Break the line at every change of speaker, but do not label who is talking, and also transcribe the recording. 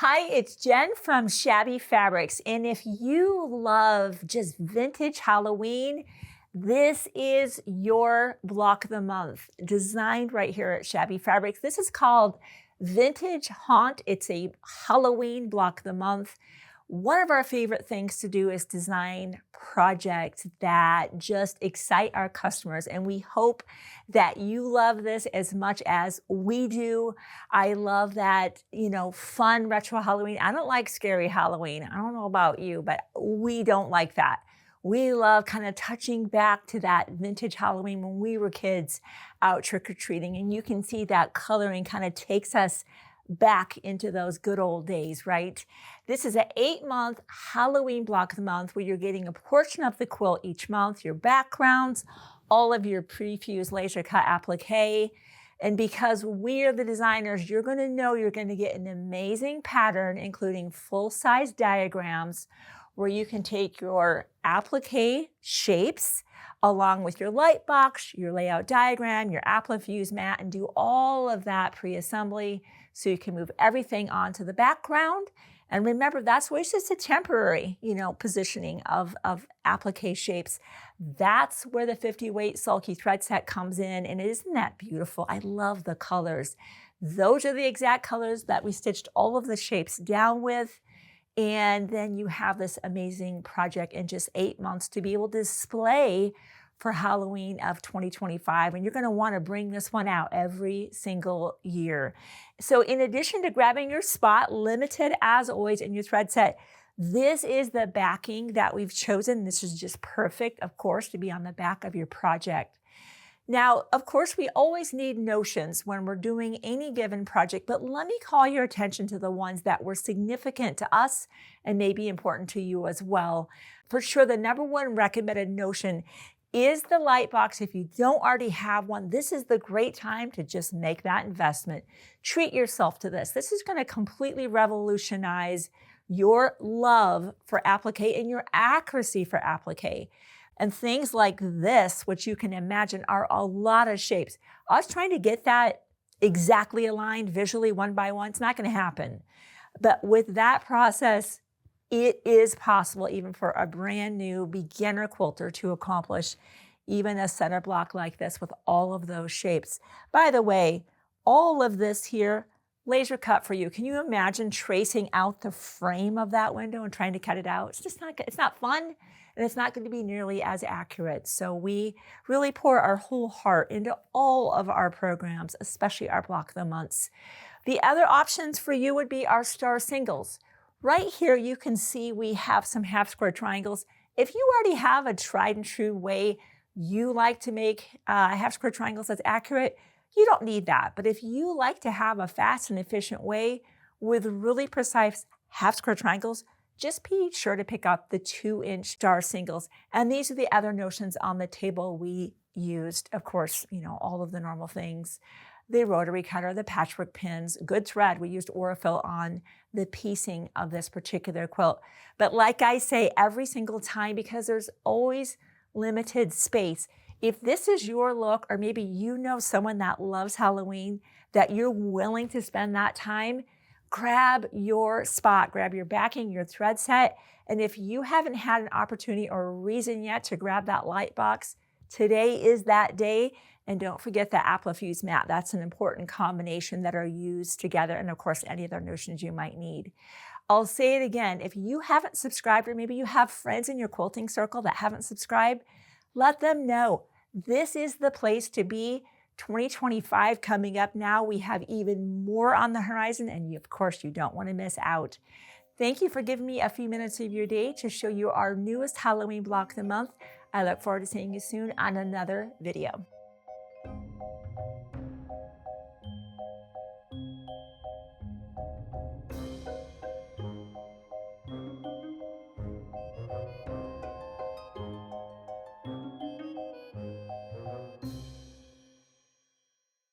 Hi, it's Jen from Shabby Fabrics, and if you love just vintage Halloween, this is your block of the month, designed right here at Shabby Fabrics. This is called Vintage Haunt. It's a Halloween block of the month. One of our favorite things to do is design projects that just excite our customers, and we hope that you love this as much as we do. I love that, fun retro Halloween. I don't like scary Halloween. I don't know about you, but we don't like that. We love kind of touching back to that vintage Halloween when we were kids out trick-or-treating, and you can see that coloring kind of takes us back into those good old days, right? This is an 8-month Halloween block of the month where you're getting a portion of the quilt each month, your backgrounds, all of your pre-fused laser cut applique. And because we're the designers, you're going to know you're going to get an amazing pattern, including full-size diagrams where you can take your applique shapes along with your light box, your layout diagram, your applique mat, and do all of that pre-assembly so you can move everything onto the background. And remember, that's where it's just a temporary, positioning of applique shapes. That's where the 50 weight sulky thread set comes in. And isn't that beautiful? I love the colors. Those are the exact colors that we stitched all of the shapes down with. And then you have this amazing project in just 8 months to be able to display for Halloween of 2025. And you're going to want to bring this one out every single year. So in addition to grabbing your spot, limited as always in your thread set, this is the backing that we've chosen. This is just perfect, of course, to be on the back of your project. Now, of course, we always need notions when we're doing any given project, but let me call your attention to the ones that were significant to us and maybe important to you as well. For sure, the number one recommended notion is the light box. If you don't already have one, this is the great time to just make that investment. Treat yourself to this. This is going to completely revolutionize your love for applique and your accuracy for applique. And things like this, which you can imagine are a lot of shapes. Us trying to get that exactly aligned visually one by one, it's not going to happen. But with that process, it is possible even for a brand new beginner quilter to accomplish even a center block like this with all of those shapes. By the way, all of this here, laser cut for you. Can you imagine tracing out the frame of that window and trying to cut it out? It's just not good. It's not fun. And it's not going to be nearly as accurate. So we really pour our whole heart into all of our programs, especially our block of the months. The other options for you would be our star singles. Right here, you can see we have some half square triangles. If you already have a tried and true way you like to make half square triangles that's accurate, you don't need that. But if you like to have a fast and efficient way with really precise half square triangles, just be sure to pick up the 2-inch star singles. And these are the other notions on the table we used. Of course, all of the normal things. The rotary cutter, the patchwork pins, good thread. We used Aurifil on the piecing of this particular quilt. But like I say every single time, because there's always limited space, if this is your look, or maybe you know someone that loves Halloween, that you're willing to spend that time, grab your spot, grab your backing, your thread set. And if you haven't had an opportunity or a reason yet to grab that light box, today is that day. And don't forget the applique mat. That's an important combination that are used together. And of course, any other notions you might need. I'll say it again. If you haven't subscribed, or maybe you have friends in your quilting circle that haven't subscribed, let them know. This is the place to be. 2025 coming up now. We have even more on the horizon, and of course, you don't want to miss out. Thank you for giving me a few minutes of your day to show you our newest Halloween block of the month. I look forward to seeing you soon on another video.